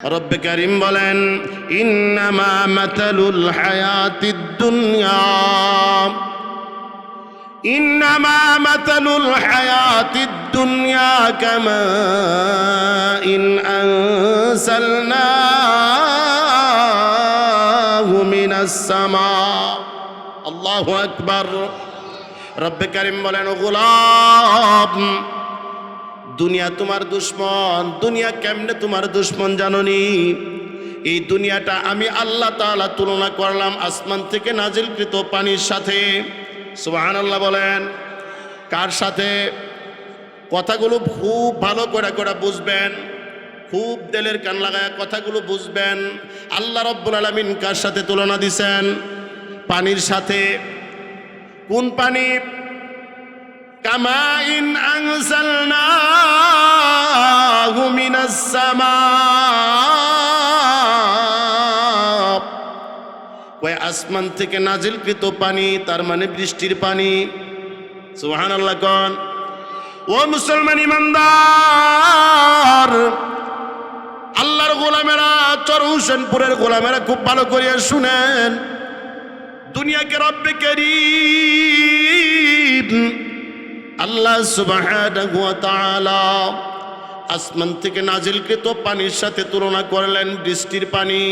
রব্বে কারীম বলেন, ইন্নামা মাতালুল হায়াতিদ দুনিয়া ইন্নামা মাতালুল হায়াতিদ দুনিয়া কামাইন আনসালনাহু মিনাস সামা। আল্লাহু আকবার। রব্বে কারীম বলেন, ও গোলাম, দুনিয়া তোমার দুশ্মন। দুনিয়া কেমনে তোমার দুশ্মন জানোনি? এই দুনিয়াটা আমি আল্লাহ তাআলা তুলনা করলাম আসমান থেকে নাজিলকৃত পানির সাথে। সুবহানাল্লাহ বলেন। কার সাথে? কথাগুলো খুব ভালো করে বুঝবেন, খুব দিলের কান লাগায় কথাগুলো বুঝবেন। আল্লাহ রাব্বুল আলামিন কার সাথে তুলনা দিছেন? পানির সাথে। কোন পানি? কামাইন আনসালনাহু মিনাস সামা। ওই আসমান থেকে নাজিলকৃত পানি, তার মানে বৃষ্টির পানি। সুবহানাল্লাহ কোন? ও মুসলমান ইমানদার, আল্লাহর গোলামেরা, চর হোসেনপুরের গোলামেরা খুব ভালো করিয়া শুনেন। দুনিয়াকে রব্বে কারীম আল্লাহ সুবহানাহু ওয়া তাআলা আসমান থেকে নাজিলকৃত পানির সাথে তুলনা করলেন বৃষ্টির পানি।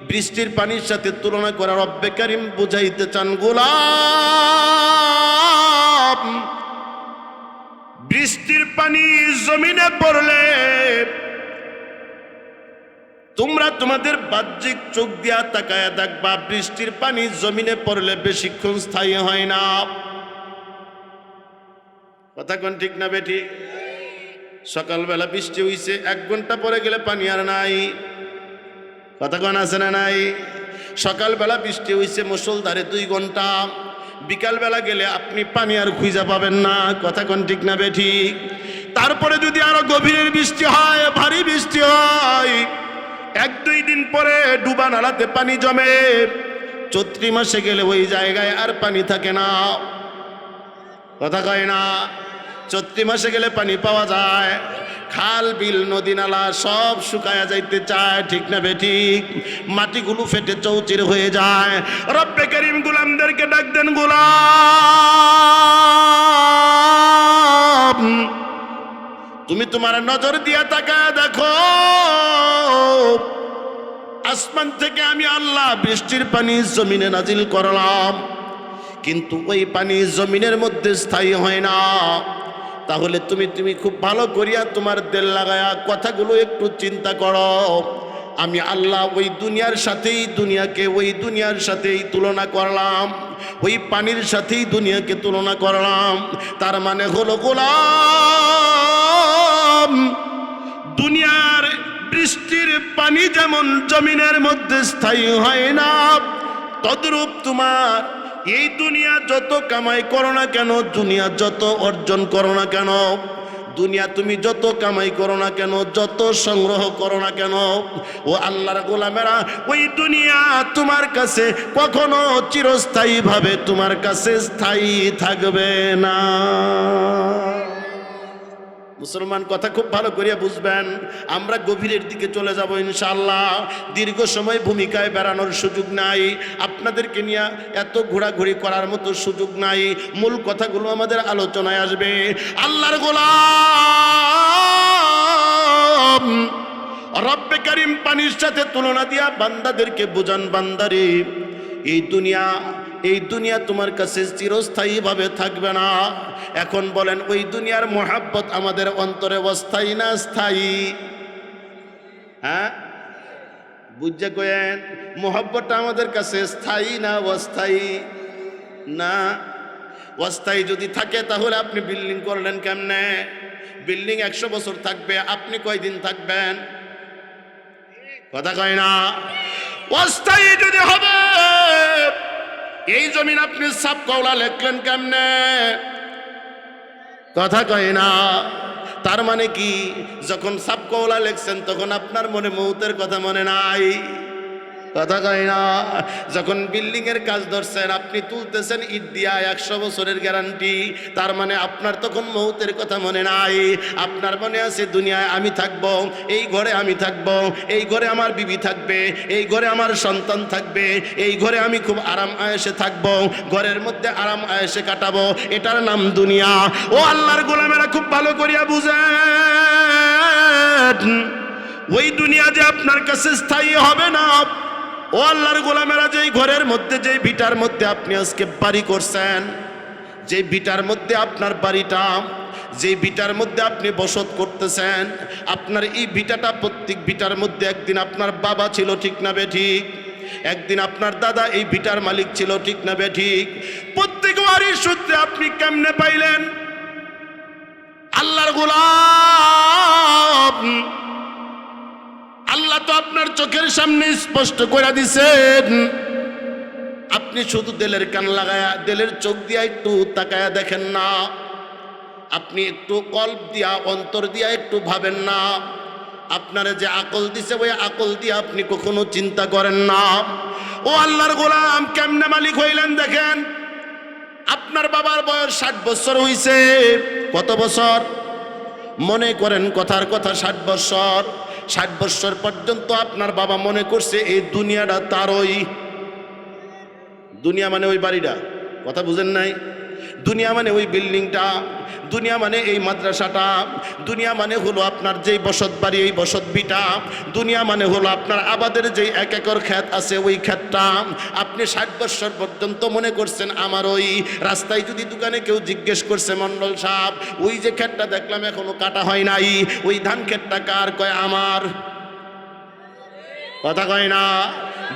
বৃষ্টির পানির সাথে তুলনা করে রব্বে কারীম বুঝাইতে চান, গোলাম, বৃষ্টির পানি জমিনে পড়লে তোমরা তোমাদের বাহ্যিক চোখ দিয়া তাকায়া দেখবা, বৃষ্টির পানি জমিনে পড়লে বেশিক্ষণ স্থায়ী হয় না। কথা কোন ঠিক না বেটি? সকালবেলা বৃষ্টি হইছে, 1 ঘন্টা পরে গেলে পানি আর নাই। কথা কোন আছে না নাই? সকালবেলা বৃষ্টি হইছে মুষলধারে 2 ঘন্টা, বিকালবেলা গেলে আপনি পানি আর খুঁজে পাবেন না। কথা কোন ঠিক না বেটি? তারপরে যদি আরো গভীরের বৃষ্টি হয়, ভারী বৃষ্টি হয়, 1-2 দিন পরে ডুবা নালাতে পানি জমে। চৈত্র মাসে গেলে ওই জায়গায় আর পানি থাকে না। কথা কয় না? চৈত্র মাসে গেলে পানি পাওয়া যায়, খাল বিল নদী নালা সব শুকায়া যাইতে চায়। ঠিক না বেঠিক? মাটিগুলো ফেটে চৌচির হয়ে যায়। রব্বে কারীম গোলামদেরকে ডাক দেন, গোলাম, তুমি তোমার নজর দিয়া তাকায় দেখো, আসমান থেকে আমি আল্লাহ বৃষ্টির পানি জমিনে নাজিল করলাম, কিন্তু ওই পানি জমিনের মধ্যে স্থায়ী হয় না। তাহলে তুমি খুব ভালো করিয়া তোমার দিল লাগায়া কথাগুলো একটু চিন্তা করো। আমি আল্লাহ ওই দুনিয়ার সাথেই দুনিয়াকে, ওই দুনিয়ার সাথেই তুলনা করলাম, ওই পানির সাথেই দুনিয়াকে তুলনা করলাম। তার মানে হলো, গোলাম, দুনিয়ার বৃষ্টির পানি যেমন জমিনের মধ্যে স্থায়ী হয় না, তদ্রূপ তোমার এই দুনিয়া যত কামাই করো না কেন, দুনিয়া যত অর্জন করো না কেন, দুনিয়া তুমি যত কামাই করো না কেন, যত সংগ্রহ করো না কেন, ও আল্লাহর গোলামেরা, ওই দুনিয়া তোমার কাছে কখনো চিরস্থায়ী ভাবে তোমার কাছে স্থায়ী থাকবে না। মুসলমান, কথা খুব ভালো করিয়া বুঝবেন। আমরা গভীরের দিকে চলে যাব ইনশাআল্লাহ। দীর্ঘ সময় ভূমিকায় বেড়ানোর সুযোগ নাই, আপনাদেরকে নিয়ে এত ঘোরাঘুরি করার মতো সুযোগ নাই। মূল কথাগুলো আমাদের আলোচনায় আসবে। আল্লাহর গোলাম রব্বে কারীম পানির সাথে তুলনা দিয়া বান্দাদেরকে বোঝান, বান্দারে, এই দুনিয়া তোমার কাছে চিরস্থায়ী ভাবে থাকবে না। এখন বলেন, ওই দুনিয়ার মোহাব্বত আমাদের অন্তরে অস্থায়ী না স্থায়ী? হ্যাঁ, বুঝছে কয়েন? মোহাব্বতটা আমাদের কাছে স্থায়ী না অস্থায়ী? না। অস্থায়ী যদি থাকে তাহলে আপনি বিল্ডিং করলেন কেমনে? বিল্ডিং 100 বছর থাকবে, আপনি কয়দিন থাকবেন? কথা কয় না? অস্থায়ী যদি হবে, এই জমিন আপনি সাপ কওলা লেখলেন কেমনে? কথা কয় না? তার মানে কি, যখন সাপ কওলা লেখছেন তখন আপনার মনে মৌতের কথা মনে নাই? কথা কয় না। যখন বিল্ডিং এর কাজ ধরছেন, আপনি তুলতেছেন ইট দিয়া 100 বছরের গ্যারান্টি, তার মানে আপনার তখন মৌতের কথা মনে নাই। আপনার মনে আছে দুনিয়ায় আমি থাকব, এই ঘরে আমি থাকব, এই ঘরে আমার বিবি থাকবে, এই ঘরে আমার সন্তান থাকবে, এই ঘরে আমি খুব আরাম আয়েশে থাকব, ঘরের মধ্যে আরাম আয়েশে কাটাবো, এটার নাম দুনিয়া। ও আল্লাহর গোলামেরা খুব ভালো করিয়া বুঝেন, ওই দুনিয়া যে আপনার কাছে স্থায়ী হবে না। ও আল্লাহর গোলামেরা, যেই ঘরের মধ্যে, যেই ভিটার মধ্যে আপনি আজকে বাড়ি করছেন, যে ভিটার মধ্যে আপনার বাড়িটা, যে ভিটার মধ্যে আপনি বসত করতেছেন, আপনার এই ভিটাটা, প্রত্যেক ভিটার মধ্যে একদিন আপনার বাবা ছিল, ঠিক না বেঠিক? একদিন আপনার দাদা এই ভিটার মালিক ছিল, ঠিক না বেঠিক? প্রত্যেক বাড়ির সূত্রে আপনি কেমনে পাইলেন? আল্লাহর গোলাম, আল্লাহ তো আপনার চোখের সামনে স্পষ্ট করে দিছেন। আপনি শুধু দিলের কান লাগায়া, দিলের চোখ দিয়া একটু তাকায়া দেখেন না, আপনি একটু কল্প দিয়া, অন্তর দিয়া একটু ভাবেন না। আপনারা যে আকল দিছে, ওই আকল দিয়ে আপনি কখনো চিন্তা করেন না। ও আল্লাহর গোলাম, কেমনে মালিক হইলেন দেখেন। আপনার বাবার বয়স 60 বছর হইছে। কত বছর? মনে করেন কথার কথা 60 বছর। 60 বছর পর্যন্ত আপনার বাবা মনে করছে এই দুনিয়াটা তারই। দুনিয়া মানে ওই বাড়িটা, কথা বুঝেন নাই? দুনিয়া মানে ওই বিল্ডিংটা, দুনিয়া মানে এই মাদ্রাসাটা, দুনিয়া মানে হলো আপনার যেই বসত বাড়ি, এই বসত বিটা, দুনিয়া মানে হলো আপনার আবাদের যেই 1 একর ক্ষেত আছে, ওই ক্ষেতটা। আপনি 60 বছর পর্যন্ত মনে করছেন আমার ওই। রাস্তায় যদি দোকানে কেউ জিজ্ঞেস করছে, মন্ডল সাহেব ওই যে ক্ষেতটা দেখলাম এখনো কাটা হয় নাই, ওই ধান ক্ষেতটা কার? কয় আমার। কথা কয় না।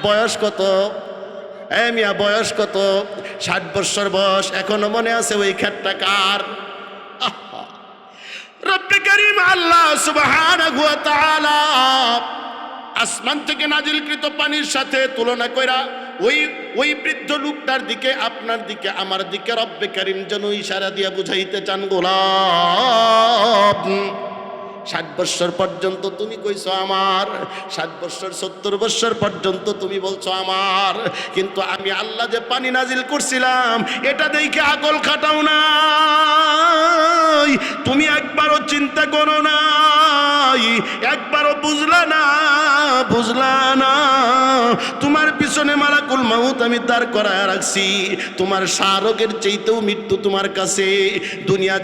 বয়স কত? এ মিয়া, বয়স কত? 60 বছর বয়স, এখনো মনে আছে ওই ক্ষেতটা কার? রব্বে কারীম আল্লাহ সুবহানাহু ওয়া তাআলা আসমান থেকে নাজিলকৃত পানির সাথে তুলনা কইরা ওই বৃদ্ধ লোকটার দিকে, আপনার দিকে, আমার দিকে রব্বে কারীম যেন ইশারা দিয়া বুঝাইতে চান, গোলাম 60 বছর পর্যন্ত তুমি কইছো আমার, 60 বছর 70 বছর পর্যন্ত তুমি বলছো আমার, কিন্তু আমি আল্লাহ যে পানি নাজিল করছিলাম এটা দেখে আকল খাটাও নাই, তুমি একবারও চিন্তা করো নাই, একবারও বুঝলা না। তোমার পিছনে মালাকুল মাউত আমি দাঁড় করায় রাখছি। তোমার শাহরগের চাইতেও মৃত্যু তোমার কাছে। দুনিয়া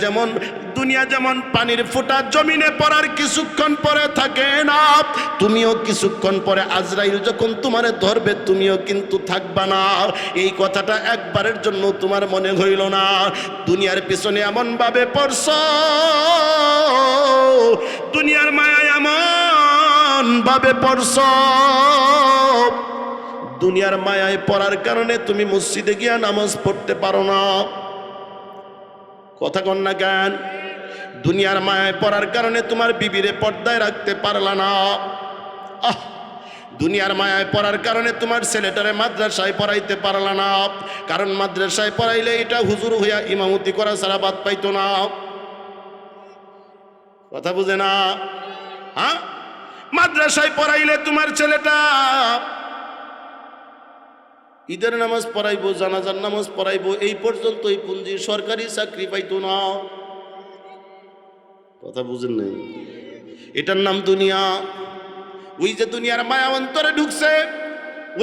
যেমন পানির ফোঁটা জমিনে পড়ার কিছুক্ষণ পরে থাকে না, তুমিও কিছুক্ষণ পরে আজরাইল যখন তোমারে ধরবে তুমিও কিন্তু থাকবা না। এই কথাটা একবারের জন্য তোমার মনে হইল না? দুনিয়ার পিছনে এমন ভাবে পড়ছ, দুনিয়ার মায়ায় এমন ভাবে পড়ছ, দুনিয়ার মায়ায় পড়ার কারণে তুমি মসজিদে গিয়া নামাজ পড়তে পারো না। কথা কন না কেন? দুনিয়ার মায়ায় পড়ার কারণে তোমার বিবিরে পর্দায় রাখতে পারলা না। দুনিয়ার মায়ায় পড়ার কারণে তোমার ছেলেটারে মাদ্রাসায় পড়াইতে পারলা না, কারণ মাদ্রাসায় পড়াইলে এটা হুজুর হইয়া ইমামতি করা ছাড়া বাদ পাইতো না। কথা বুঝে না? হ্যাঁ, মাদ্রাসায় পড়াইলে তোমার ছেলেটা ঈদের নামাজ পড়াইবো, জানাজার নামাজ পড়াইবো, এই পর্যন্ত এই পুঞ্জি সরকারি চাকরি পাইতো না। কথা বুঝেন নাই? এটার নাম দুনিয়া। ওই যে দুনিয়ার মায়া অন্তরে ঢুকছে,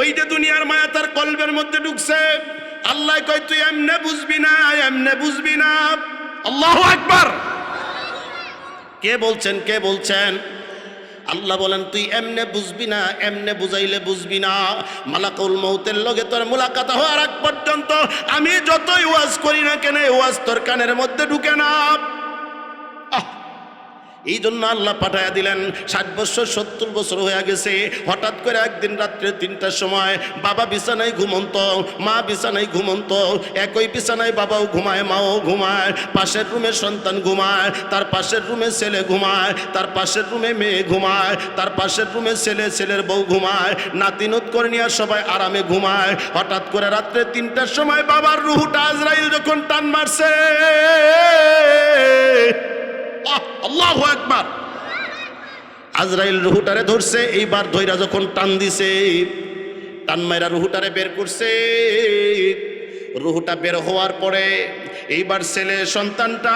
ওই যে দুনিয়ার মায়া তার কলবের মধ্যে ঢুকছে, আল্লাহ কয় তুই এমনে বুঝবি না, এমনে বুঝবি না। আল্লাহু আকবার। কে বলছেন? আল্লাহ বলেন তুই এমনে বুঝবি না, এমনে বুঝাইলে বুঝবি না। মালাকুল মউতের লগে তোর মুলাকাত হওয়ার আগ পর্যন্ত আমি যতই ওয়াজ করি না কেন, ওয়াজ তোর কানের মধ্যে ঢুকে না। এই জন্য আল্লাহ পাঠাইয়া দিলেন। 60 বছর 70 বছর হয়ে গেছে, হঠাৎ করে একদিন রাত্রে 3টার সময় বাবা বিছানায় ঘুমন্ত, মা বিছানায় ঘুমন্ত, একই বিছানায় বাবাও ঘুমায়, মাও ঘুমায়, পাশের রুমে সন্তান ঘুমায়, তার পাশের রুমে ছেলে ঘুমায়, তার পাশের রুমে মেয়ে ঘুমায়, তার পাশের রুমে ছেলের বউ ঘুমায়, নাতিনুত করে নিয়ে সবাই আরামে ঘুমায়। হঠাৎ করে রাত্রে 3টার সময় বাবার রুহুটা আজরাইল যখন টান মারছে, আল্লাহু আকবার, আজরাইল রুহুটারে ধরছে। এইবার ধইরা যখন টান দিছে, টান মাইরা রুহুটারে বের করছে। রুহুটা বের হওয়ার পরে এইবার ছেলে সন্তানটা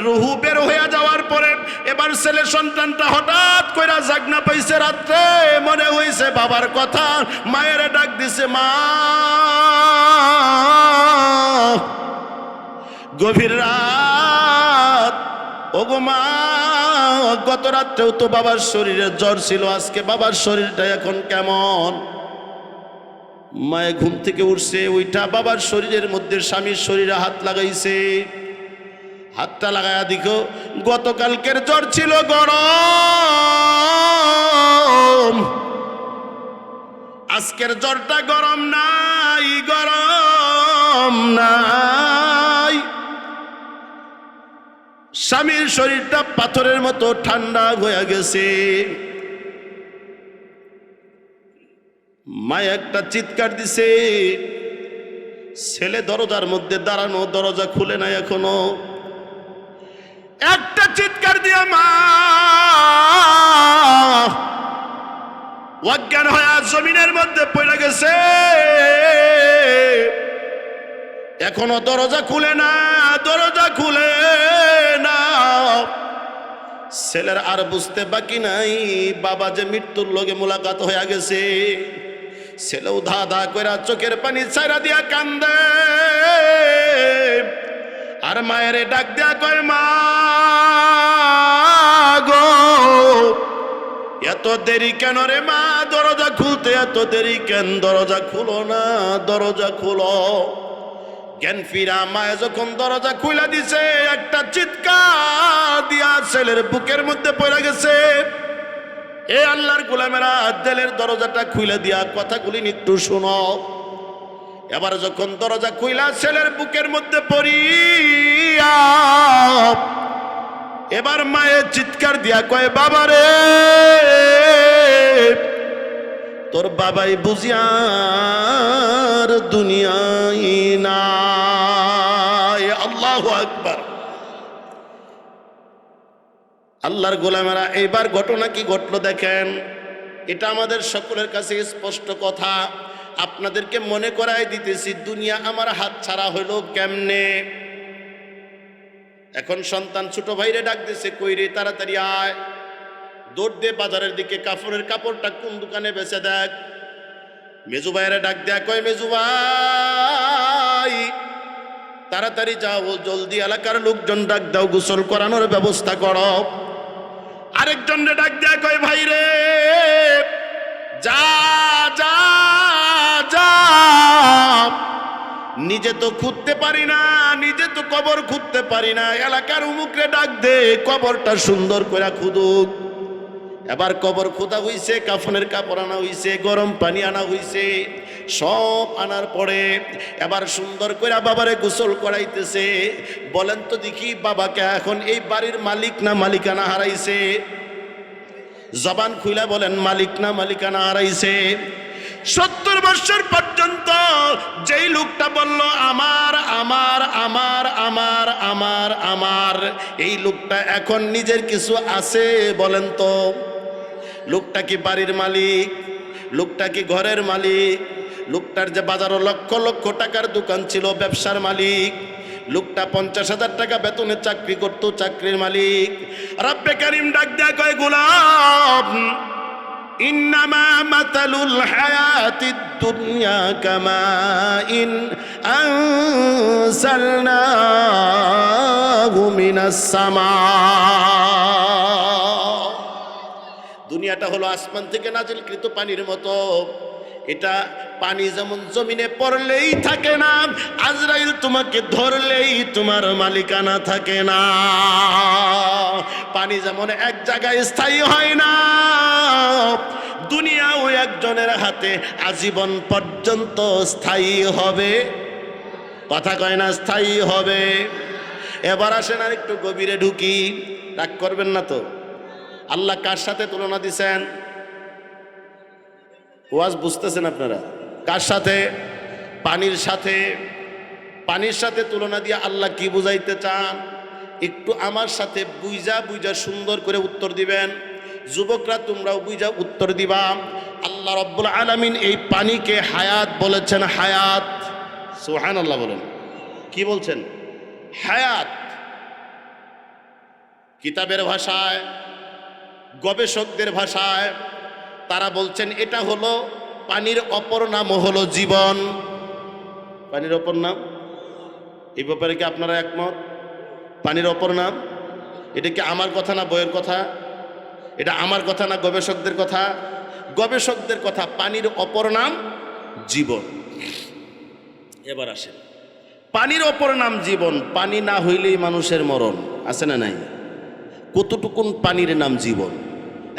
রুহু বের হয়ে যাওয়ার পরে এবার ছেলে সন্তানটা হঠাৎ কইরা জাগনা পাইছে। রাত্রে মনে হইছে বাবার কথা, মায়ের ডাক দিছে, মা। গভীর রাত, ওগো মা, গত রাত্রেও তো বাবার শরীরে জ্বর ছিল, আজকে বাবার শরীরটা এখন কেমন? মায়ে ঘুম থেকে উঠছে, ওইটা বাবার শরীরের মধ্যে স্বামীর শরীরে হাত লাগাইছে। হাতটা লাগায়া দেখো গতকালকের জ্বর ছিল গরম, আজকের জ্বরটা গরম নাই, গরম নাই। স্বামীর শরীরটা পাথরের মতো ঠান্ডা হয়ে গেছে। মা একটা চিৎকার দিছে, ছেলে দরজার মধ্যে দাঁড়ানো, দরজা খুলে নাই এখনো। একটা চিৎকার দিয়ে মা অজ্ঞান হয়ে জমিনের মধ্যে পড়ে গেছে। এখনো দরজা খুলে না, দরজা খুলে না। ছেলের আর বুঝতে বাকি নাই বাবা যে মৃত্যুর লগে মোলাকাত হয়ে গেছে। ছেলেও ধা ধা করে চোখের পানি ছাইরা দিয়া কান্দে, আর মায়ের ডাক দিয়া কয়, মা গো, এত দেরি কেন রে মা? দরজা খুলতে এত দেরি কেন? দরজা খুলো না, দরজা খুলো। জ্ঞান ফিরা মায়ে যখন দরজা খুলে দিছে, একটা চিৎকার দিয়া ছেলের বুকের মধ্যে পড়ে গেছে। এ আল্লাহর গোলামেরা, দিলের দরজাটা খুলে দিয়া কথাগুলি একটু শোনো। এবার যখন দরজা খুইলা ছেলের বুকের মধ্যে পড়িয়া এবার মায়ের চিৎকার দিয়া কয়, বাবারে, তোর বাবাই বুঝিয়ার দুনিয়ায় নাই। আল্লাহু আকবার। আল্লাহর গোলামেরা, এইবার ঘটনা কি ঘটলো দেখেন। এটা আমাদের সকলের কাছে স্পষ্ট কথা। আপনাদেরকে মনে করাই দিতেছি, দুনিয়া আমার হাত ছাড়া হইল কেমনে। এখন সন্তান ছোট ভাইরে ডাক দিছে, কই রে, তাড়াতাড়ি আয়, দৌড় দে বাজারের দিকে, কাপড়ের কাপড়টা কোন দোকানে বেচে দেখ। মেজু ভাইরে ডাক দেয়া কয়, মেজু ভাই তাড়াতাড়ি যাও, জলদি এলাকার লোকজন ডাক দাও, গোসল করানোর ব্যবস্থা করো। আরেকজন রে ডাক দেয়া কয়, ভাই রে যা যা যা, নিজে তো খুঁজতে পারি না, নিজে তো কবর খুঁজতে পারি না, এলাকার উমুকরে ডাক দে, কবরটা সুন্দর করে খুদুক। এবার কবর খোদা হইছে, কাফনের কাপড় আনা হইছে, গরম পানি আনা হইছে। সব আনার পরে এবার সুন্দর করে বাবারে গোসল করাইতেছে। বলেন তো দেখি, বাবাকে এখন এই বাড়ির মালিক না মালিকানা হারাইছে? জবান খুইলা বলেন, মালিক না মালিকানা হারাইছে? 70 বছর পর্যন্ত যেই লোকটা বলল আমার আমার আমার আমার আমার আমার, এই লোকটা এখন নিজের কিছু আছে? বলেন তো, লোকটা কি বাড়ির মালিক? লোকটা কি ঘরের মালিক? লোকটার যে বাজারও লক্ষ লক্ষ টাকার দোকান ছিল, ব্যবসার মালিক। লোকটা 50,000 টাকা বেতনে চাকরি করতো, চাকরির মালিক। রব্বে কারীম ডাক দেয়া কয়, গোলাম, ইন্নামা মাতালুল হায়াতিদ দুনিয়া কামাইন আনজালনাহু মিনাস সামা। দুনিয়াটা হলো আসমান থেকে নাজিলকৃত পানির মতো। এটা পানি যেমন জমিনে পড়লেই থাকে না, আজরাইল তোমাকে ধরলেই তোমার মালিকানা থাকে না। পানি যেমন এক জায়গায় স্থায়ী হয় না, দুনিয়াও একজনের হাতে আজীবন পর্যন্ত স্থায়ী হবে। কথা কয় না, স্থায়ী হবে। এবার আসেন আর একটু গভীরে ঢুকি, রাগ করবেন না তো। আল্লাহ কার সাথে তুলনা দিছেন? ওয়াজ বুঝতেছেন আপনারা? কার সাথে? পানির সাথে। পানির সাথে তুলনা দিয়ে আল্লাহ কি বুঝাইতে চান একটু আমার সাথে বুঝা বুঝা সুন্দর করে উত্তর দিবেন। যুবকরা তোমরাও বুঝা উত্তর দিবা। আল্লাহ রাব্বুল আলামিন এই পানিকে হায়াত বলেছেন, হায়াত। সুবহানাল্লাহ বলেন। কি বলছেন? হায়াত। কিতাবের ভাষায়, গবেষকদের ভাষায় তারা বলছেন এটা হলো পানির অপর নাম হলো জীবন। পানির অপর নাম, এই ব্যাপারে কি আপনারা একমত? পানির অপর নাম। এটা কি আমার কথা না বইয়ের কথা? এটা আমার কথা না গবেষকদের কথা? গবেষকদের কথা। পানির অপর নাম জীবন। এবার আসেন, পানির অপর নাম জীবন। পানি না হইলেই মানুষের মরণ, আছে না নাই? কতটুকুন পানির নাম জীবন।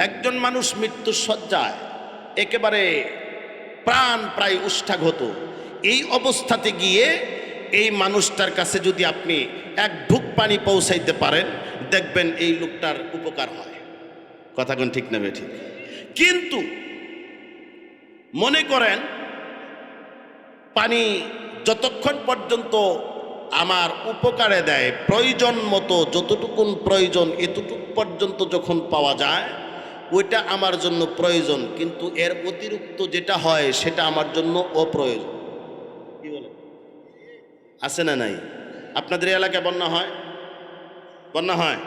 একজন মানুষ মৃত্যুর শয্যায়, একেবারে প্রাণ প্রায় উষ্ঠাঘাত, এই অবস্থাতে গিয়ে এই মানুষটার কাছে যদি আপনি এক ঢুক পানি পৌঁছাইতে পারেন, দেখবেন এই লোকটার উপকার হয়। কথা কোন ঠিক না বেঠিক? কিন্তু মনে করেন পানি যতক্ষণ পর্যন্ত আমার উপকারে দেয়, প্রয়োজন মতো যতটুকুন প্রয়োজন এতটুকু পর্যন্ত যখন পাওয়া যায়, ওইটা আমার জন্য প্রয়োজন। কিন্তু এর অতিরিক্ত যেটা হয় সেটা আমার জন্য অপ্রয়োজন। কি বলে? আছে না নাই? আপনাদের এলাকায় বন্যা হয়? বন্যা হয়?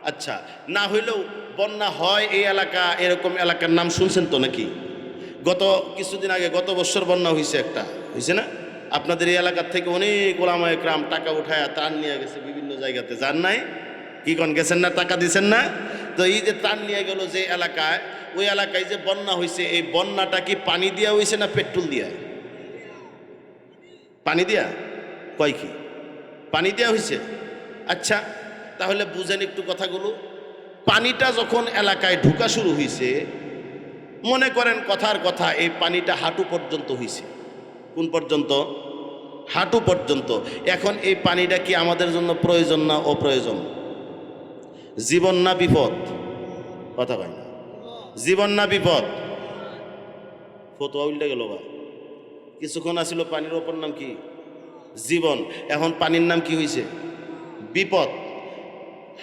আচ্ছা, না হইলেও বন্যা হয় এই এলাকা, এরকম এলাকার নাম শুনছেন তো নাকি? গত কিছুদিন আগে, গত বছর বন্যা হয়েছে, একটা হয়েছে না? আপনাদের এই এলাকার থেকে অনেক ওলামায়ে কেরাম টাকা উঠায় ত্রাণ নিয়ে গেছে বিভিন্ন জায়গাতে। যান নাই? কি কোন গেছেন না? টাকা দিচ্ছেন না? তো এই যে ত্রাণ নিয়ে গেল যে এলাকায়, ওই এলাকায় যে বন্যা হয়েছে, এই বন্যাটা কি পানি দিয়া হয়েছে না পেট্রোল দিয়া? পানি দিয়া। কয় কি পানি দেওয়া হয়েছে? আচ্ছা, তাহলে বুঝেন একটু কথাগুলো। পানিটা যখন এলাকায় ঢুকা শুরু হয়েছে, মনে করেন কথার কথা এই পানিটা হাঁটু পর্যন্ত হয়েছে। কোন পর্যন্ত? হাঁটু পর্যন্ত। এখন এই পানিটা কি আমাদের জন্য প্রয়োজন না অপ্রয়োজন? জীবন না বিপদ? কথা কয় না। জীবন না বিপদ? ফতোয়া উল্টে গেল বা। কিছুক্ষণ আসিল পানির অপর নাম কি? জীবন। এখন পানির নাম কি হয়েছে? বিপদ।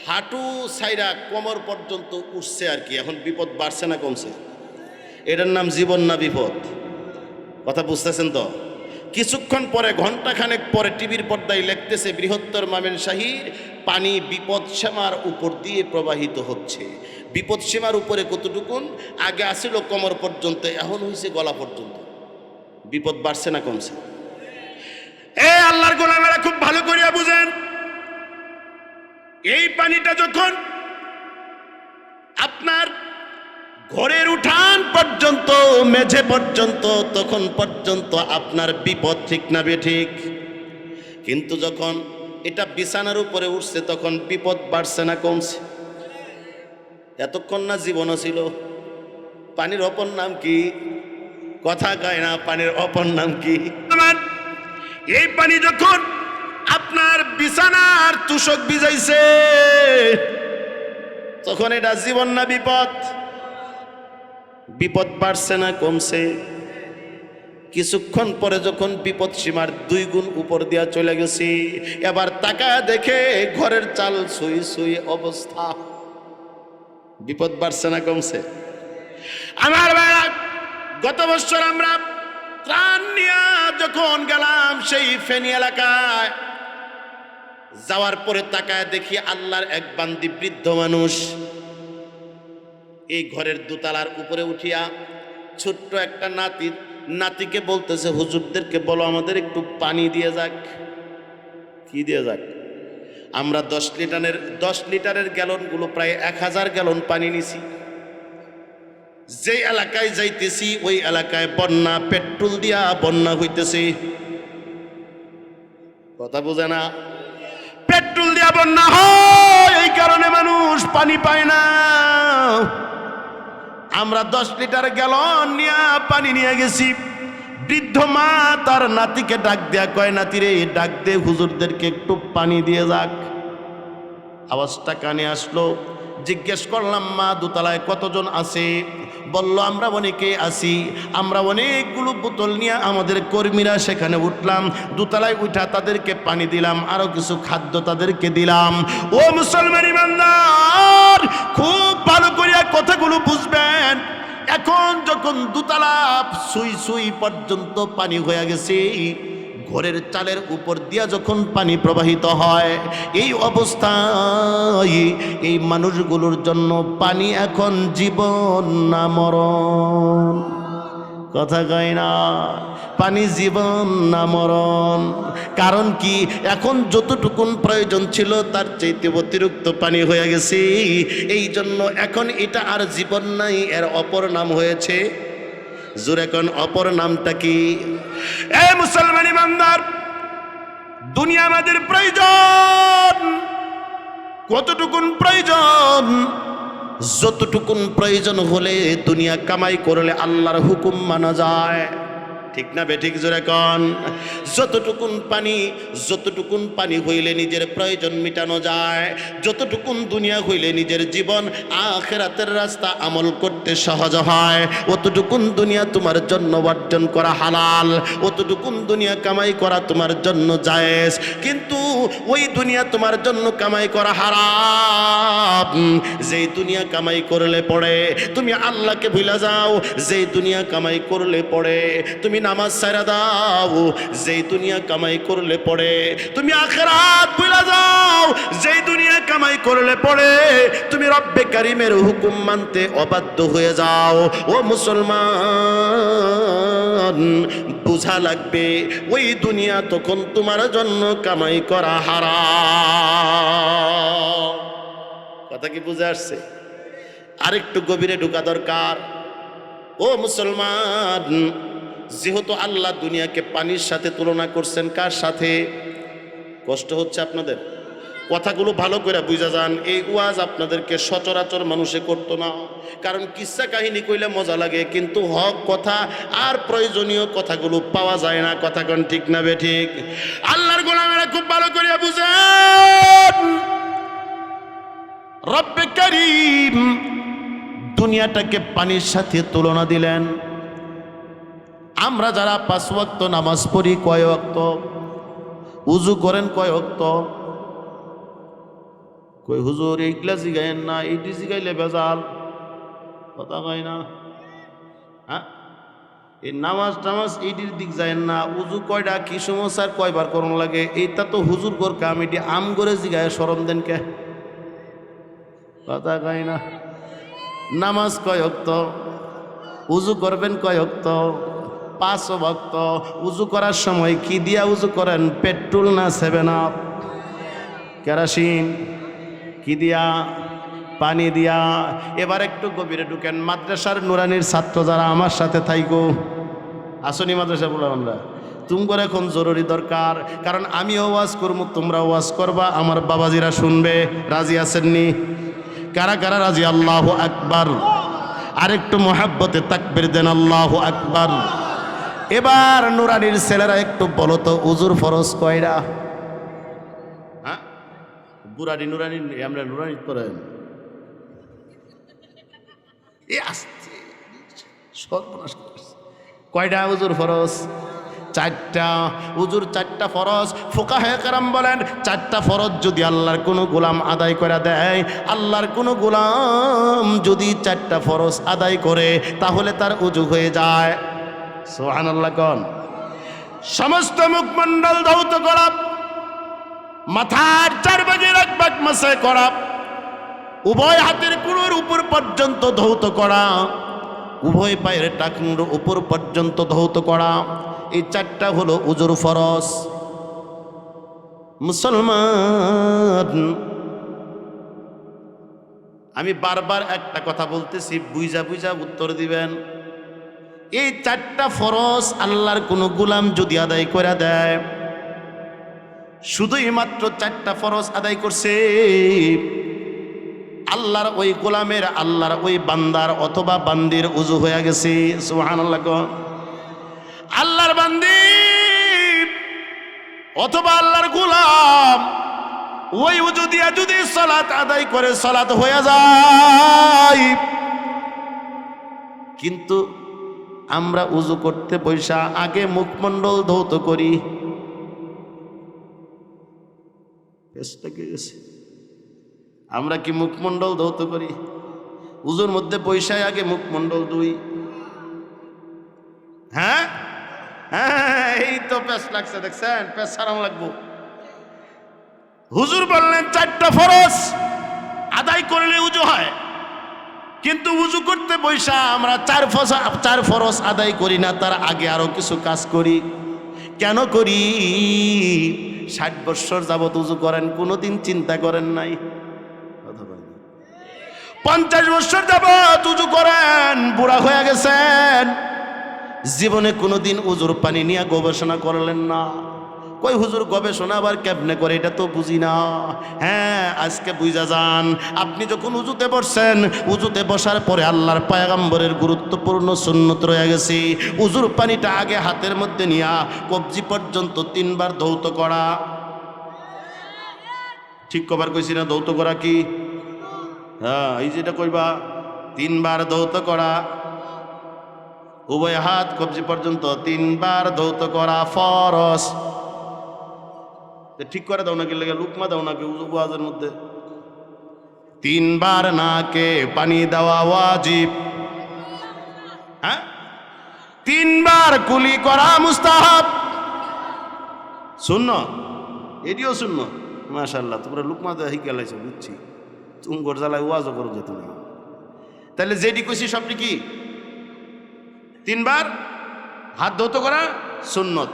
হাঁটু সাইরা কোমর পর্যন্ত উঠছে আর কি। এখন বিপদ বাড়ছে না কমছে? এটার নাম জীবন না বিপদ? কথা বুঝতেছেন তো? কিছুক্ষণ পরে, ঘন্টাখানেক পরে টিভির পর্দায় লিখতেছে বৃহত্তর মামেনশাহীর পানি বিপদ সীমার উপর দিয়ে প্রবাহিত হচ্ছে। বিপদ সীমার উপরে কতটুকুন? আগে আসিল কোমর পর্যন্ত, এখন হয়েছে গলা পর্যন্ত। বিপদ বাড়ছে না কমছে? এ আল্লাহর গোলামেরা খুব ভালো করিয়া বুঝেন, এই পানিটা যখন আপনার ঘরের উঠান পর্যন্ত, মেঝে পর্যন্ত, তখন পর্যন্ত আপনার বিপদ, ঠিক না বেঠিক? কিন্তু যখন এটা বিছানার উপরে উঠছে, তখন বিপদ বাড়ছে না কমছে? এতক্ষণ না জীবনও ছিল। পানির অপর নাম কি? কথা কয় না। পানির অপর নাম কি? এই পানি যখন আপনার বিছানার তুষক ভিজাইছে, তখন এটা জীবন না বিপদ? বিপদ বাড়ছে না কমছে? কিছুক্ষণ পরে যখন বিপদ সীমার 2 গুণ উপর দিয়া চলে গেছি, এবার তাকা দেখে ঘরের চাল সুই সুই অবস্থা। বিপদ বাড়ছে না কমছে? আমার ভাইরা, গত বছর আমরা ত্রাণ নিয়ে যখন গেলাম সেই ফেনী এলাকায়, যাওয়ার পরে তাকায় দেখি আল্লাহর এক বান্দি বৃদ্ধ মানুষ এই ঘরের দোতলার উপরে উঠিয়া ছোট্ট একটা নাতিকে বলতেছে, হুজুরদেরকে বলো আমাদের একটু পানি দিয়ে যাক। কি দিয়ে যাক? আমরা 10 লিটারের গ্যালনগুলো প্রায় 1000 গ্যালন পানি নিছি। যে এলাকায় যাইতেছি ওই এলাকায় বন্যা, পেট্রোল দিয়া বন্যা হইতেছে। কথা বুঝে না? পেট্রোল দিয়া বন্যা হয়, এই কারণে মানুষ পানি পায় না। আমরা 10 লিটার গ্যালন নিয়ে পানি নিয়ে গেছি। বৃদ্ধ মা তার নাতিকে ডাক দেয়া কয়, নাতি রে, ডাক দে হুজুরদেরকে একটু পানি দিয়ে যাক। আওয়াজটা কানে আসলো। জিজ্ঞেস করলাম, মা দোতলায় কতজন আছে? বলল, আমরা অনেকে আছি। আমরা অনেকগুলো বোতল নিয়ে আমাদের কর্মীরা সেখানে উঠলাম। দোতলায় উঠা তাদেরকে পানি দিলাম, আরো কিছু খাদ্য তাদেরকে দিলাম। ও মুসলমান ইমানদার, খুব ভালো করিয়া কথাগুলো বুঝবেন। এখন যখন দুতলা সুই সুই পর্যন্ত পানি হয়ে গেছে, ঘরের চালের উপর দিয়া যখন পানি প্রবাহিত হয়, এই অবস্থায় এই মানুষগুলোর জন্য পানি এখন জীবন না মরণ। কথা কয় না, পানি জীবন না মরণ। কারণ কি, এখন যতটুকুন প্রয়োজন ছিল তার চাইতে অতিরিক্ত পানি হয়ে গেছে, এই জন্য এখন এটা আর জীবন নাই, এর অপর নাম হয়েছে। জোরে এখন অপর নামটা কি? এ মুসলমান ইমানদার, দুনিয়া আমাদের প্রয়োজন। কতটুকুন প্রয়োজন? যতটুকুন প্রয়োজন হলে দুনিয়া কামাই করলে আল্লাহর হুকুম মানা যায়, ঠিক না বেঠিক? জোরে কোন। যতটুকুন পানি হইলে নিজের প্রয়োজন মিটানো যায়, যতটুকুন দুনিয়া হইলে নিজের জীবন আখিরাতের রাস্তা আমল করতে সহজ হয়, অতটুকুন দুনিয়া তোমার জন্য অর্জন করা হালাল, অতটুকুন দুনিয়া কামাই করা তোমার জন্য জায়েজ। কিন্তু ওই দুনিয়া তোমার জন্য কামাই করা হারাম, যেই দুনিয়া কামাই করলে পড়ে তুমি আল্লাহকে ভুলে যাও, যেই দুনিয়া কামাই করলে পড়ে তুমি নামাজ ছাইড়া দাও, যেই দুনিয়া কামাই করলে পড়ে তুমি আখিরাত ভুলে যাও, যেই দুনিয়া কামাই করলে পড়ে তুমি রব্বে কারীমের হুকুম মানতে অবাধ্য হয়ে যাও। ও মুসলমান, বুঝা লাগবে ওই দুনিয়া তখন তোমার জন্য কামাই করা হারাম। কথা কি বুঝে আসছে? আরেকটু গভীরে ঢোকা দরকার। ও মুসলমান, যেহেতু আল্লাহ দুনিয়াকে পানির সাথে তুলনা করছেন, কার সাথে? কষ্ট হচ্ছে আপনাদের? কথাগুলো ভালো করে বুঝা যান। এই ওয়াজ আপনাদেরকে সচরাচর মানুষে করতো না, কারণ কিসসা কাহিনী কইলে মজা লাগে, কিন্তু হক কথা আর প্রয়োজনীয় কথাগুলো পাওয়া যায় না। কথা কোন ঠিক না বেঠিক? আল্লাহর গোলামেরা খুব ভালো করে বুঝেন, রব্বে কারীম দুনিয়াটাকে পানির সাথে তুলনা দিলেন। আমরা যারা 5 ওয়াক্ত নামাজ পড়ি, কয় ওয়াক্ত? উযু করেন কয় ওয়াক্ত? কই হুজুর এইগুলা জিগায়েন না, এইটি জিগাইলে বেজাল। কথা কয় না? হ্যাঁ, এই নামাজ টামাজ এইটির দিক যায় না। উযু কয়টা, কি সময় স্যার কয়বার করণ লাগে, এইটা তো হুজুর গোর কাম, এটি আম করে জিগায় শরম দেন কে? কথা কয় না? নামাজ কয় ওয়াক্ত? উযু করবেন কয় ওয়াক্ত? 5 ওয়াক্ত। উযু করার সময় কি দিয়া উযু করেন? পেট্রোল না 7 আপ? কেরোসিন? কি দিয়া? পানি দিয়া। এবার একটু গভীরে ঢুকেন। মাদ্রাসার নুরানির ছাত্র যারা আমার সাথে থাইকো, আসনি মাদ্রাসা বলে আমরা, তোমার এখন জরুরি দরকার, কারণ আমিও ওয়াজ করবো, তোমরা ওয়াজ করবা, আমার বাবাজিরা শুনবে। রাজি আছেননি? কারা কারা রাজি? আল্লাহু আকবার। আরেকটু মোহাব্বতে তাকবীর দেন, আল্লাহু আকবার। এবার নুরানির ছেলেরা একটু বলো তো, উজুর ফরজ কয়টা? হ্যাঁ, বুরানি নুরানি, আমরা নুরানি করেন সর্বনাশ করছে। কয়টা উজুর ফরজ? 4টা। উজুর 4টা ফরজ। ফুকাহে কেরাম বলেন 4টা ফরজ যদি আল্লাহর কোনো গোলাম আদায় করে দেয়, আল্লাহর কোনো গোলাম যদি 4টা ফরজ আদায় করে, তাহলে তার উজু হয়ে যায়। সুবহানাল্লাহ কোন? সমস্ত মুখমণ্ডল ধৌত করা, মাথার 4 ভাগের 1 ভাগ মাসায় করা, উভয় হাতের কুড়োর উপর পর্যন্ত ধৌত করা, উভয় পায়ের টাকনুর উপর পর্যন্ত ধৌত করা, এই 4টা হলো উজুর ফরজ। মুসলমান, আমি বারবার একটা কথা বলতেছি, বুঝা বুঝা উত্তর দিবেন। এই 4টা ফরজ আল্লাহর কোনো গোলাম যদি আদায় করে দেয়, শুধুই মাত্র 4টা ফরজ আদায় করছে, আল্লাহর ওই গোলামের, আল্লাহর ওই বান্দার অথবা বান্দির উজু হয়ে গেছে। সুবহানাল্লাহ। আল্লাহর বান্দি অথবা আল্লাহর গোলাম ওই উজু দিয়া যদি সালাত আদায় করে, সালাত হয়ে যায়। কিন্তু আমরা উজু করতে বৈশা আগে মুখমণ্ডল ধৌত করি। আমরা কি মুখমণ্ডল ধৌত করি? উজুর মধ্যে পয়সায় আগে মুখমণ্ডল দুই। হ্যাঁ হ্যাঁ, এই তো পেশ লাগছে, দেখছেন? পেশ সারাম লাগবো। হুজুর বললেন 4টা ফরজ আদায় করলে উজু হয়, কিন্তু উজু করতে বৈশা আমরা 4 ফরজ আদায় করি না, তার আগে আরো কিছু কাজ করি। কেন করি? 60 বছর যাবত উজু করেন, কোনোদিন চিন্তা করেন নাই? 50 বছর যাবত উজু করেন, বুড়া হয়ে গেছেন, জীবনে কোনোদিন উজুর পানি নিয়ে গবেষণা করলেন না। কই হুজুর গবেষণা আবার কেমনে করে, এটা তো বুঝি না। হ্যাঁ, আজকে বুঝা যান। আপনি যখন উজুতে বসছেন, উজুতে বসার পরে আল্লাহর পয়গম্বরের গুরুত্বপূর্ণ সুন্নত রয়ে গেছে। উজুর পানিটা আগে হাতের মধ্যে নিয়া কবজি পর্যন্ত 3 বার ধৌত করা। ঠিক কবার কইছি না? ধৌত করা কি? হ্যাঁ, এই যেটা কইবা 3 বার ধৌত করা, উভয় হাত কবজি পর্যন্ত 3 বার ধৌত করা ফরজ। ঠিক করে দাও নাকি, লেগে লুকমা দাও নাকি উজু ওয়াজের মধ্যে? 3 বার নাকে পানি দেওয়া ওয়াজিব। হ্যাঁ, 3 বার কুলি করা মুস্তাহাব। শূন্য, এটিও শূন্য। মাশাআল্লাহ, তোমরা লুকমা দেওয়া হিকে লাইছো, বুঝছি। তুমি গোর জ্বালায় ওয়াজও করো যেত না। তাহলে যেটি কইছি সবটি কি? 3 বার হাত ধৌত করা সুন্নত,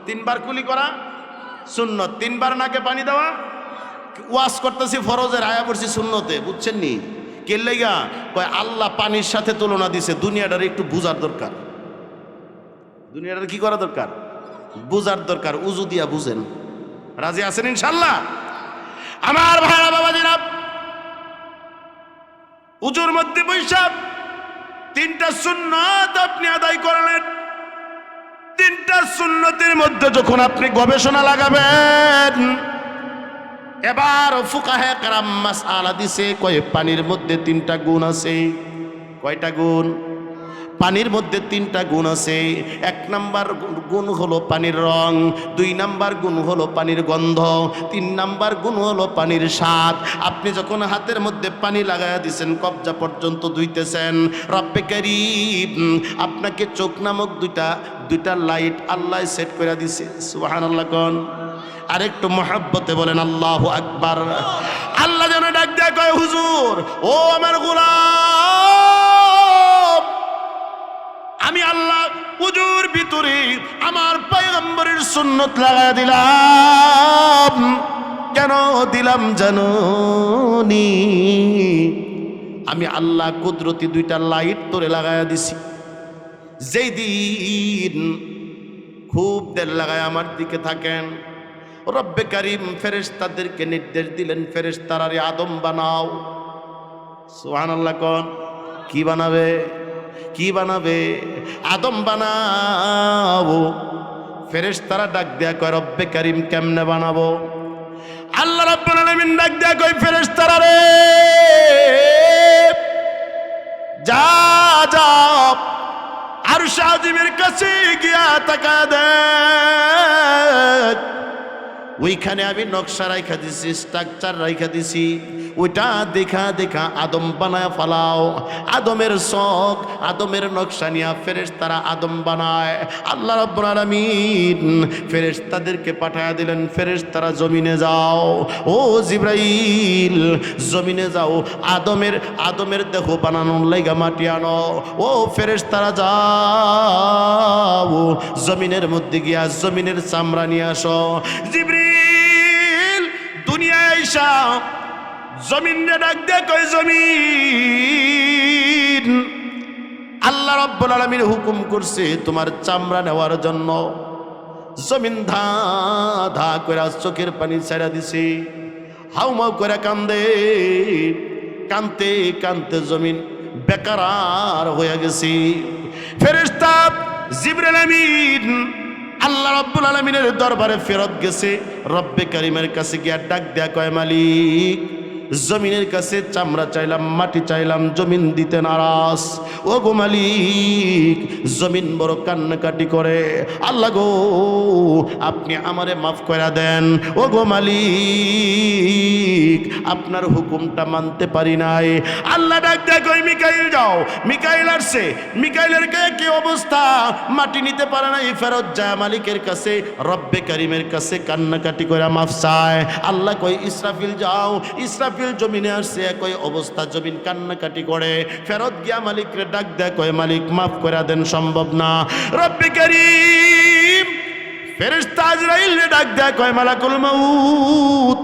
3 বার কুলি করা সুন্নত, 3 বার নাকে পানি দেওয়া। ওয়াজ করতেছি ফরজের, আয়া পড়ছি সুন্নতে, বুঝছেন নি? কে লাইগা? কয় আল্লাহ পানির সাথে তুলনা দিছে, দুনিয়াটার একটু বুঝার দরকার। দুনিয়াটার কি করা দরকার? বুঝার দরকার। উজু দিয়া বুঝেন। রাজি আছেন ইনশাল্লাহ? আমার ভাইরা বাবাজিরা, উজুর মধ্যে বৈশাখ 3টা সুন্নত আপনি আদায় করলেন। 3টা সুন্নতের মধ্যে যখন আপনি গবেষণা লাগাবেন, এবার ফুকাহে কেরাম মাসআলা দিছে, কয় পানির মধ্যে 3টা গুণ আছে। কয়টা গুণ? পানির মধ্যে 3টা গুণ আছে। 1 নাম্বার গুণ হলো পানির রং, 2 নাম্বার গুণ হলো পানির গন্ধ, 3 নাম্বার গুণ হলো পানির স্বাদ। আপনি যখন হাতের মধ্যে পানি লাগায়া দিছেন, কবজা পর্যন্ত ধুইতেছেন, রব্বে কারীম আপনাকে চোখ নামক দুইটা লাইট আল্লাহ সেট করে দিছে। সুবহানাল্লাহ কোন? আরেকটু মহব্বতে বলেন আল্লাহু আকবার। আল্লাহ যেন ডাক দেয়, কয় হুজুর, ও আমার গোলাম, আমি আল্লাহ উজুর ভিতরে আমার পয়গম্বরের সুন্নত লাগায় দিলাম। কেন দিলাম জানোনি? আমি আল্লাহ কুদরতি 2টা লাইট তোরে লাগায়া দিছি। যেই দিন খুব দেড় লাগায় আমার দিকে থাকেন, রব্বে কারীম ফেরেশতাদেরকে নির্দেশ দিলেন, ফেরেশতারে আদম বানাও। সুবহানাল্লাহ কোন? কি বানাবে? কি বানাবে? আদম বানাবো। ফেরেশতারা ডাক দেয়া কয়, রব্বে কারীম কেমনে বানাবো? আল্লাহ রাব্বুল আলামিন ডাক দেয়া কয়, ফেরেশতারা রে, যা যা আরশ আজিমের কাছে গিয়া তাকা দেখ, ওইখানে আমি নকশা রাইখা দিছি, স্ট্রাকচার রাইখা দিছি, ওইটা দেখা দেখা আদম বানায় ফালাও। আদমের শখ, আদমের নকশা নিয়া ফেরেশতারা আদম বানায়। আল্লাহ রাব্বুল আলামিন ফেরেশতাদেরকে পাঠায়া দিলেন, ফেরেশতারা জমিনে যাও, ও জিবরাইল জমিনে যাও, আদমের দেহ বানানোর লাইগা মাটি আনো। ও ফেরেশতারা যাও, জমিনের মধ্যে গিয়া জমিনের চামড়া নিয়ে আসো। জিবরিল দুনিয়ায় আইসা জমিন ডাক দে, কই জমিন, আল্লাহ রাব্বুল আলামিন হুকুম করছে তোমার চামড়া নেওয়ার জন্য। জমিন ধা ধা করে চোখের পানি ছেড়া দিছে, হাউমাউ করে কান্দে, কানতে কানতে জমিন বেকারার হয়ে গেছে। ফেরেশতা জিবরাইল আমিন আল্লাহ রাব্বুল আলামিনের দরবারে ফেরত গেছে। রব্বে কারীমের কাছে গিয়া ডাক দেয়া কয়, মালিক জমিনের কাছে চামড়া চাইলাম, মাটি চাইলাম, জমিন দিতে নারাজ। ও গো মালিক, জমিন বড় কান্নাকাটি করে, আল্লাহ গো আপনি আমারে মাফ করে দেন, ও গো মালিক আপনার হুকুমটা মানতে পারি নাই। আল্লাহ ডাক দেয় কই মিকাইল যাও, মিকাইল আসছে, মিকাইলের কি অবস্থা, মাটি নিতে পারে না, ফেরত যায় মালিকের কাছে, রব্বে কারিমের কাছে কান্নাকাটি করে মাফ চায়। আল্লাহ কই ইসরাফিল যাও, ইসরাফিল জমিনে আসছে, একই অবস্থা, জমিন কান্নাকাটি করে, ফেরত গিয়া মালিকরে ডাক দেয় কয় মালিক মাফ করে দেন, সম্ভব না। রব্বে কারিম ফেরেশতা আজরাইল ডাক দেয় কয় মালাকুল মউত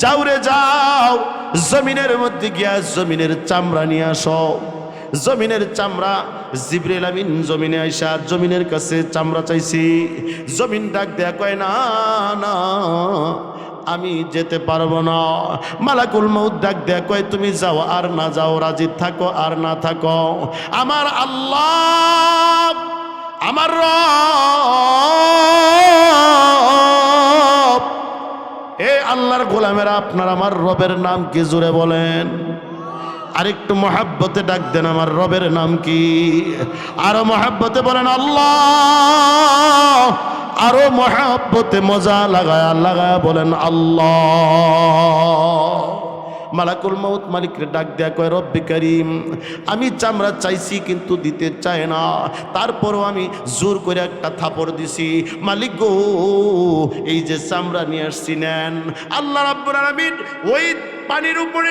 যাও রে যাও, জমিনের মধ্যে গিয়া জমিনের চামড়া নিয়ে আসো। জমিনের চামড়া, জিবরিল আমিন জমিনে আইসা জমিনের কাছে চামড়া চাইছি, জমিন ডাক দেয়া কয় না না আমি যেতে পারবো না। মালাকুল মউত ডাক দেয়া কয় তুমি যাও আর না যাও, রাজি থাকো আর না থাকো, আমার আল্লাহ আমার রব, এ আল্লাহর গোলামেরা আপনার আমার রবের নাম কি জোরে বলেন, আরেকটু মহাব্বতে ডাক দেন আমার রবের নাম কি, আরো মহাব্বতে বলেন আল্লাহ, আরো মহাব্বতে মজা লাগায়া লাগায়া বলেন আল্লাহ। মালাকুল মউত মালিকরে ডাক দেয়া কয় রব্বে কারীম আমি চামড়া চাইছি কিন্তু দিতে চায় না, তারপরও আমি জোর করে একটা থাপড় দিছি, মালিক গো এই যে চামড়া নিয়ে আসছি নেন। আল্লাহ রাব্বুল আলামিন ওই পানির উপরে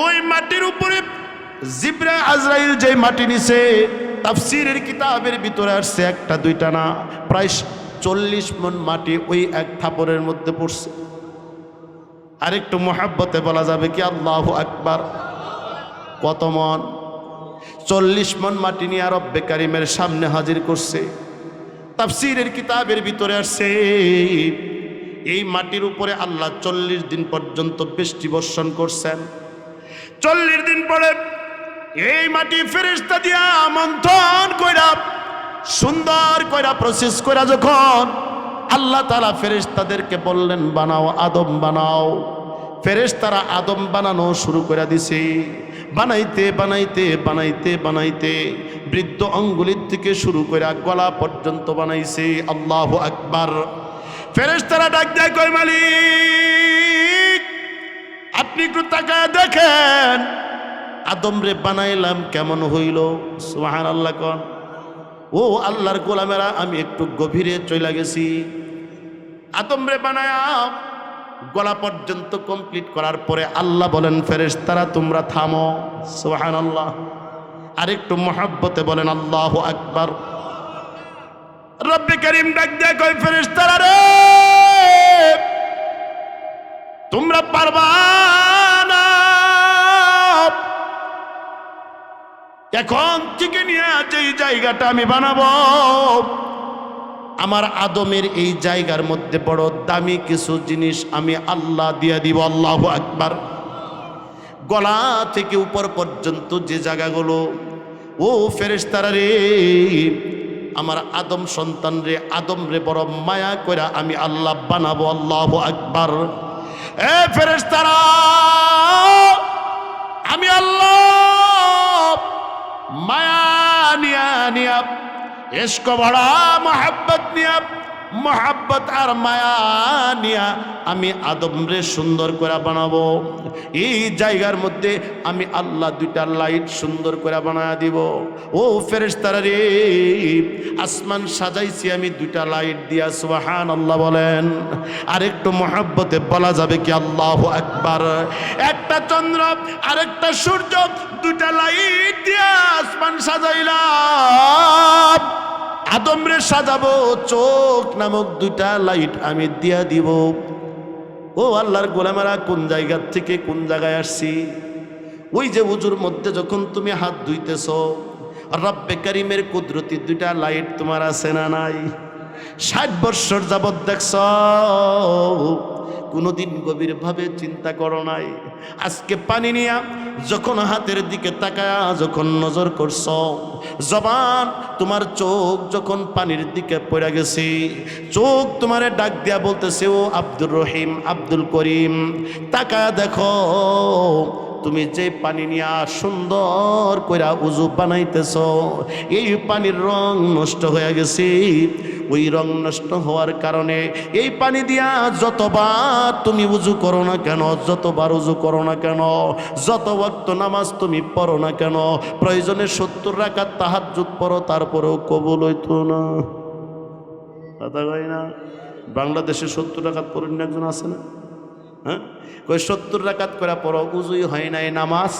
ওই মাটির উপরে জিবরা আজরাইল যে মাটি নিছে, তাফসীরের কিতাবের ভিতরে আসছে একটা দুইটা না, প্রায় 40 মণ মাটি ওই এক থাপড়ের মধ্যে পড়ছে। আরেকটু মহাব্বতে বলা যাবে কি আল্লাহু আকবার, কত মন? 40 মণ মাটি নিয়ে রব্বে কারীমের সামনে হাজির করছে। তাফসীরের কিতাবের ভিতরে আসছে এই মাটির উপরে আল্লাহ 40 দিন পর্যন্ত বৃষ্টি বর্ষণ করছেন। 40 দিন পরে এই মাটি ফেরেশতা দিয়া মন্থন কইরা সুন্দর কইরা প্রসেস কইরা যখন আল্লাহ তাআলা ফেরেশতাদেরকে বললেন বানাও, আদম বানাও, ফেরেশতারা আদম বানানো শুরু করে দিছে। বানাইতে বানাইতে বানাইতে বানাইতে বৃদ্ধ আঙ্গুলির থেকে শুরু করে গলা পর্যন্ত বানাইছে। আল্লাহু আকবার। ফেরেশতারা ডাক দেয় কই মালিক আপনি একটু তাকায় দেখেন আদম রে বানাইলাম কেমন হইল। সুবহানাল্লাহ কোন। ও আল্লাহর গোলামেরা আমি একটু গভীরে চলে গেছি। আদম রে বানায়া গলা পর্যন্ত কমপ্লিট করার পরে আল্লাহ বলেন ফেরেশতারা তোমরা থামো। সুবহানাল্লাহ। আরেকটু মহব্বতে বলেন আল্লাহু আকবার। রব্বে কারীম ডাক দেয় কই ফেরেশতারা রে তোমরা পারবা না, এখন থেকে নিয়ে যেই জায়গাটা আমি বানাবো আমার আদমের এই জায়গার মধ্যে বড় দামি কিছু জিনিস আমি আল্লাহ দিয়ে দিব। আল্লাহু আকবার। গলা থেকে উপর পর্যন্ত যে জায়গাগুলো ও ফেরেশতারা রে আমার আদম সন্তান রে আদম রে বড় মায়া করে আমি আল্লাহ বানাবো। আল্লাহু আকবার। এ ফেরেশতারা আমি আল্লাহ মায়া নিয়া নিয়া ইশক ভরা মোহাব্বত নিয়া মোহাব্বত আর মায়া নিয়া আমি আদম রে সুন্দর করে বানাবো। এই জায়গার মধ্যে আমি আল্লাহ দুইটা লাইট সুন্দর করে বানায়া দিব। ও ফেরেশতারা রে আসমান সাজাইছি আমি দুইটা লাইট দিয়া। সুবহানাল্লাহ বলেন। আর একটু মোহাব্বতে বলা যাবে কি আল্লাহু আকবার। একটা চন্দ্র আরেকটা সূর্য দুইটা লাইট দিয়া আসমান সাজাইলাম। আদম রে সাজাবো চোখ নামক দুইটা লাইট আমি দিয়া দিব। ও আল্লাহর গোলামেরা কোন জায়গা থেকে কোন জায়গায় আসছি? ওই যে উজুর মধ্যে যখন তুমি হাত ধুইতেছ রব্বে কারীমের কুদরতি দুইটা লাইট তোমার আছে না নাই? 60 বছর যাবৎ দেখছ, কোনোদিন গভীরভাবে চিন্তা করো নাই? আজকে পানি নিয়া যখন হাতের দিকে তাকায়া যখন নজর করছ, জবান তোমার চোখ যখন পানির দিকে পড়ে গেছে, চোখ তোমারে ডাক দিয়া বলতেছে ও আব্দুর রহিম আব্দুল করিম তাকায়া দেখো তুমি যে পানি নিয়া সুন্দর কইরা উজু বানাইতেছ, এই পানির রং নষ্ট হয়ে গেছে। ওই রং নষ্ট হওয়ার কারণে এই পানি দিয়া যতবার তুমি উজু করো না কেন, যতবার উজু করো না কেন, যত ওয়াক্ত নামাজ তুমি পড়ো না কেন, প্রয়োজনে 70 রাকাত তাহাজ্জুদ পড়ো, তারপরেও কবুল হইতো না। কথা কয় না? বাংলাদেশে 70 রাকাত পড়েন না একজন আছে না? হ্যাঁ, কই 70 রাকাত করে পড়ো, উজুই হয় নাই, নামাজ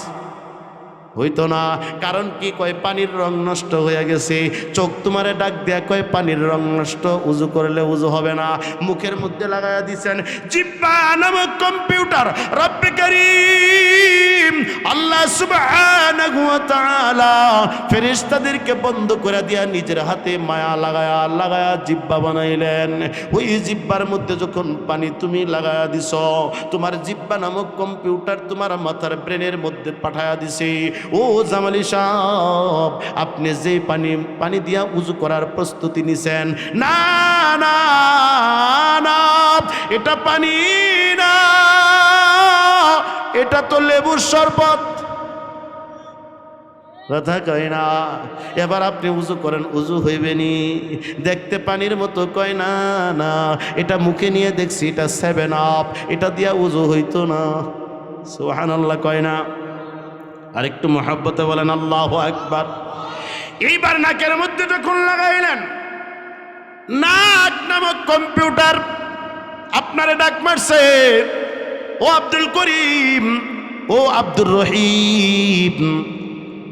হইতো না। কারণ কি? কয় পানির রং নষ্ট হয়ে গেছে। চোখ তোমারে ডাক দেয়া কয় পানির রং নষ্ট, উজু করলে উজু হবে না। মুখের মধ্যে লাগাইয়া দিছেন জিহ্বা নামক কম্পিউটার। রব্বে কারীম আল্লাহ সুবহানাহু ওয়া তাআলা ফেরেশতাদেরকে বন্ধ করে দিয়া নিজের হাতে মায়া লাগায়া জিহ্বা বানাইলেন। ওই জিহ্বার মধ্যে যখন পানি তুমি লাগায়া দিছ, তোমার জিহ্বা নামক কম্পিউটার তোমার মাথার ব্রেনের মধ্যে পাঠায়া দিছে। ও জামালি সাহেব, আপনি যে পানি দিয়া উজু করার প্রস্তুতি নিছেন, না না না, এটা পানি না, এটা তো লেবুর শরবত। কথা কয় না? এবার আপনি উজু করেন, উজু হইবেনি। দেখতে পানির মতো, কয় না না, এটা মুখে নিয়ে দেখছি, এটা 7 আপ, এটা দিয়া উজু হইতো না। সুবহানাল্লাহ কয় না? আরেকটু মহব্বতে বলেন আল্লাহু আকবার। এইবার নাকের মধ্যে যখন লাগাইলেন, নাক নামক কম্পিউটার আপনারে ডাক মারছে, ও আব্দুল করিম, ও আব্দুর রহিম,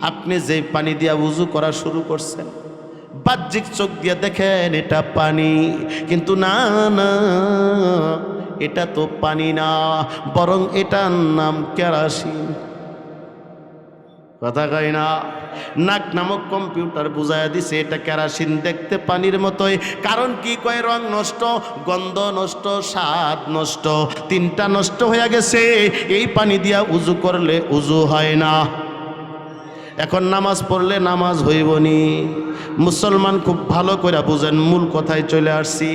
আপনি যে পানি দিয়া উজু করা শুরু করছেন, বাহ্যিক চোখ দিয়ে দেখেন এটা পানি, কিন্তু না না, এটা তো পানি না, বরং এটার নাম কেরাসিন। কথা কয় না? নাক নামক কম্পিউটার বুঝাইয়া দিছে এটা কেরাসিন, দেখতে পানির মতোই। কারণ কি? কয় রং নষ্ট, গন্ধ নষ্ট, স্বাদ নষ্ট, তিনটা নষ্ট হয়ে গেছে। এই পানি দিয়া উজু করলে উজু হয় না। এখন নামাজ পড়লে নামাজ হইবনি। মুসলমান খুব ভালো করে বুঝেন, মূল কথায় চলে আসছি।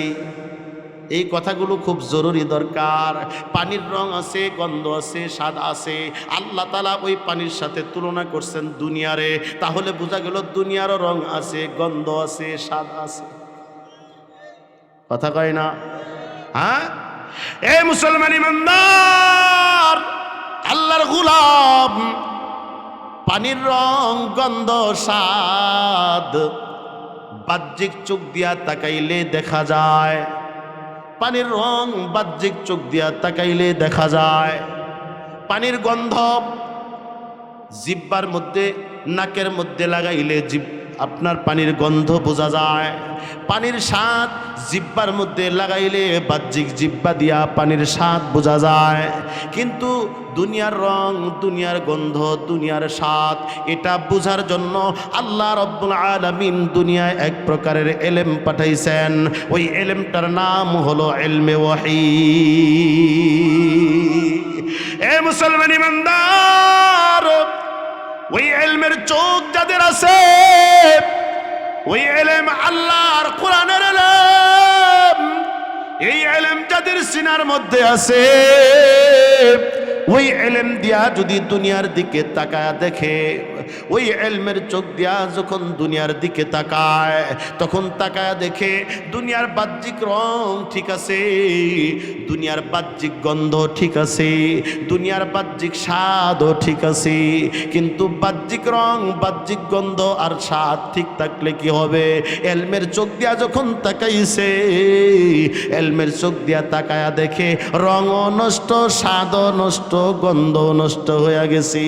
এই কথাগুলো খুব জরুরি দরকার। পানির রং আছে, গন্ধ আছে, স্বাদ আছে। আল্লাহ তাআলা ওই পানির সাথে তুলনা করছেন দুনিয়ারে, তাহলে বোঝা গেল দুনিয়ারও রং আছে, গন্ধ আছে, স্বাদ আছে। কথা কয় না? হ্যাঁ, এই মুসলমান ইমানদার, আল্লাহর গোলাম, পানির রং, গন্ধ, স্বাদ বাহ্যিক চোখ দিয়া তাকাইলে দেখা যায়। পানির রং বাহ্যিক চোখ দিয়া তাকাইলে দেখা যায়। পানির গন্ধ জিহ্বার মধ্যে, নাকের মধ্যে লাগাইলে আপনার পানির গন্ধ বোঝা যায়। পানির স্বাদ জিহ্বার মধ্যে লাগাইলে বাহ্যিক জিহ্বা দিয়া পানির স্বাদ বোঝা যায়। কিন্তু দুনিয়ার রং, দুনিয়ার গন্ধ, দুনিয়ার স্বাদ, এটা বোঝার জন্য আল্লাহ রাব্বুল আলামিন দুনিয়ায় এক প্রকারের এলেম পাঠাইছেন। ওই এলেমটার নাম হলো ইলমে ওয়াহী। এ মুসলমান ইমানদার, ওই ইলমের চোখ যাদের আছে, ওই ইলম আল্লাহর কোরআনের ইলম, এই ইলম যাদের সিনার মধ্যে আছে, ওই ইলম দিয়া যদি দুনিয়ার দিকে তাকায় দেখে, ওই ইলমের চোখ দিয়া যখন দুনিয়ার দিকে তাকায়, তখন তাকায় দেখে দুনিয়ার বাহ্যিক রং ঠিক আছে, দুনিয়ার বাহ্যিক গন্ধ ঠিক আছে, দুনিয়ার বাহ্যিক স্বাদও ঠিক আছে। কিন্তু বাহ্যিক রং, বাহ্যিক গন্ধ আর স্বাদ ঠিক থাকলে কি হবে? ইলমের চোখ দিয়া যখন তাকাইছে, ইলমের চোখ দিয়া তাকায়া দেখে রঙও নষ্ট, স্বাদও নষ্ট, গন্ধ নষ্ট হয়ে গেছে।